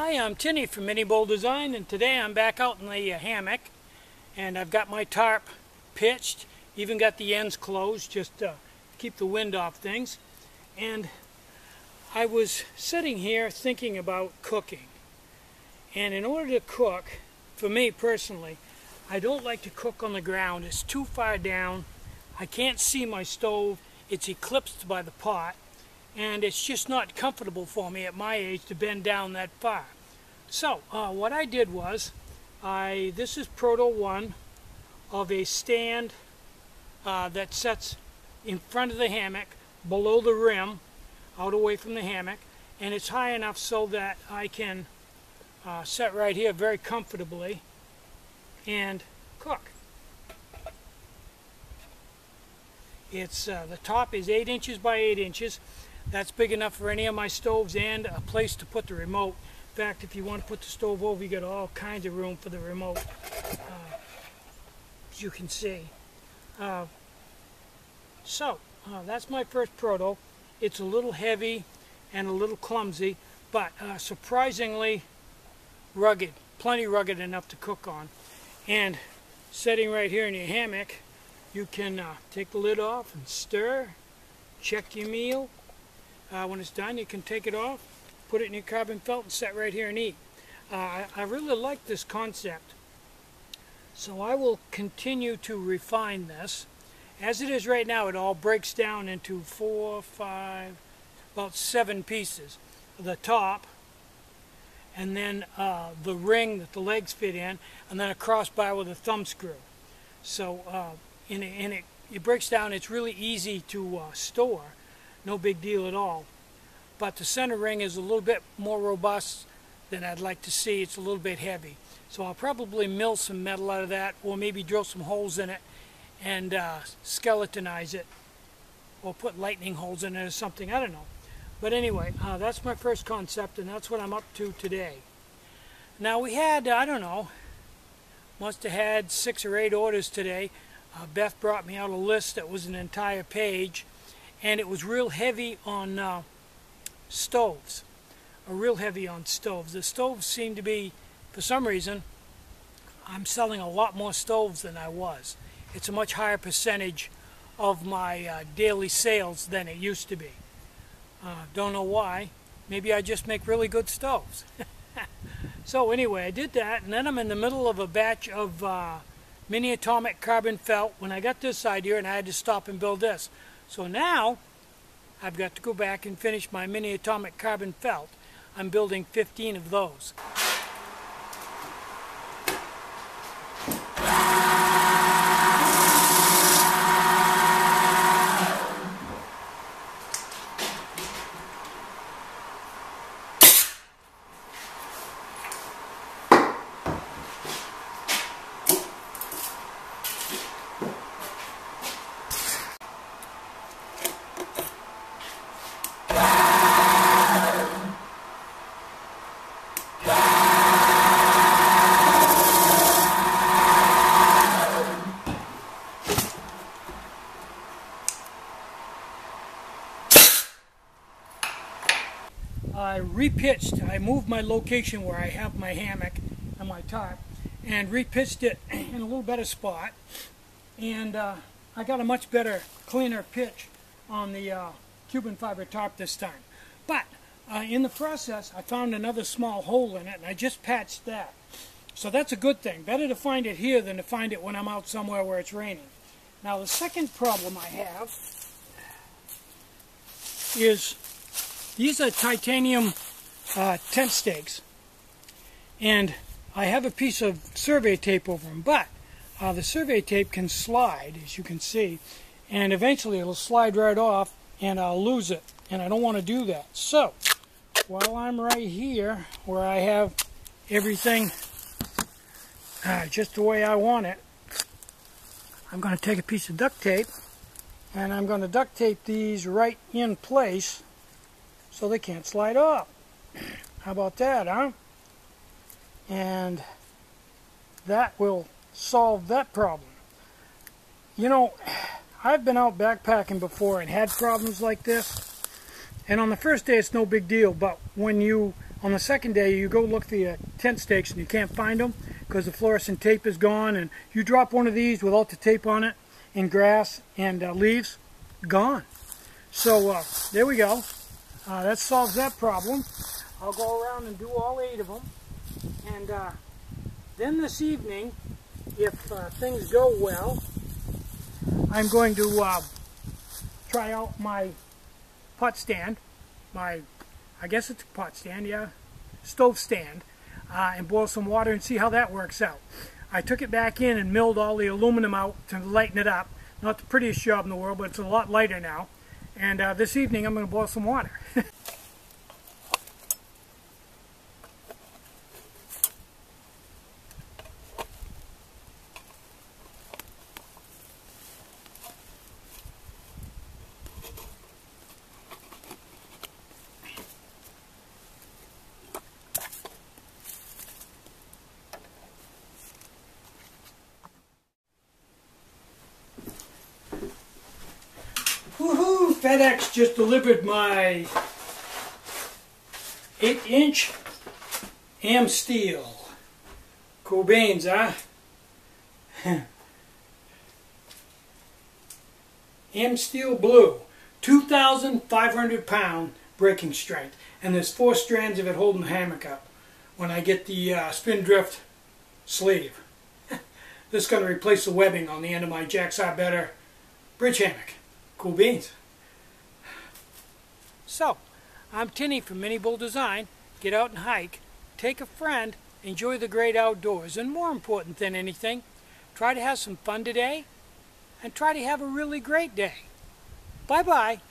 Hi, I'm Tinny from minibulldesign, and today I'm back out in the hammock, and I've got my tarp pitched, even got the ends closed just to keep the wind off things. And I was sitting here thinking about cooking, and in order to cook, for me personally, I don't like to cook on the ground. It's too far down. I can't see my stove. It's eclipsed by the pot. And it's just not comfortable for me at my age to bend down that far. So what I did was, this is proto 1 of a stand that sets in front of the hammock, below the rim, out away from the hammock, and it's high enough so that I can sit right here very comfortably and cook. It's the top is 8 inches by 8 inches. That's big enough for any of my stoves and a place to put the remote. In fact, if you want to put the stove over, you got all kinds of room for the remote, as you can see. That's my first proto. It's a little heavy and a little clumsy, but surprisingly rugged, plenty rugged enough to cook on. And sitting right here in your hammock, you can take the lid off and stir, check your meal. When it's done, you can take it off, put it in your carbon felt, and sit right here and eat. I really like this concept, so I will continue to refine this. As it is right now, it all breaks down into 4, 5, about 7 pieces. The top, and then the ring that the legs fit in, and then a crossbar with a thumb screw. So it breaks down. It's really easy to store. No big deal at all. But the center ring is a little bit more robust than I'd like to see. It's a little bit heavy. So I'll probably mill some metal out of that, or maybe drill some holes in it and skeletonize it, or put lightning holes in it or something. I don't know. But anyway, that's my first concept, and that's what I'm up to today. Now we had, I don't know, must have had 6 or 8 orders today. Beth brought me out a list that was an entire page. And it was real heavy on stoves, real heavy on stoves. The stoves seem to be, for some reason, I'm selling a lot more stoves than I was. It's a much higher percentage of my daily sales than it used to be. Don't know why. Maybe I just make really good stoves. So anyway, I did that, and then I'm in the middle of a batch of mini atomic carbon felt when I got this idea, and I had to stop and build this. So now, I've got to go back and finish my mini atomic carbon felt. I'm building 15 of those. I repitched, I moved my location where I have my hammock and my tarp, and repitched it in a little better spot, and I got a much better, cleaner pitch on the Cuban fiber tarp this time. But in the process, I found another small hole in it, and I just patched that. So that's a good thing. Better to find it here than to find it when I'm out somewhere where it's raining. Now the second problem I have is these are titanium tent stakes, and I have a piece of survey tape over them, but the survey tape can slide, as you can see, and eventually it'll slide right off and I'll lose it, and I don't want to do that. So while I'm right here where I have everything just the way I want it, I'm going to take a piece of duct tape and I'm going to duct tape these right in place so they can't slide off. How about that, huh? And that will solve that problem. You know, I've been out backpacking before and had problems like this, and on the first day it's no big deal, but when you On the second day, you go look for your tent stakes and you can't find them because the fluorescent tape is gone, and you drop one of these without the tape on it in grass and leaves, gone. So there we go. That solves that problem. I'll go around and do all 8 of them. And then this evening, if things go well, I'm going to try out my pot stand, I guess it's a pot stand, yeah, stove stand, and boil some water and see how that works out. I took it back in and milled all the aluminum out to lighten it up. Not the prettiest job in the world, but it's a lot lighter now. And this evening I'm going to boil some water. Woohoo! FedEx just delivered my 8-inch AM steel. Cool beans, huh? AM steel blue, 2,500 pound breaking strength, and there's 4 strands of it holding the hammock up when I get the spindrift sleeve. This is going to replace the webbing on the end of my Jack's Are Better bridge hammock. Cool beans. So, I'm Tinny from minibulldesign. Get out and hike, take a friend, enjoy the great outdoors, and more important than anything, try to have some fun today, and try to have a really great day. Bye-bye.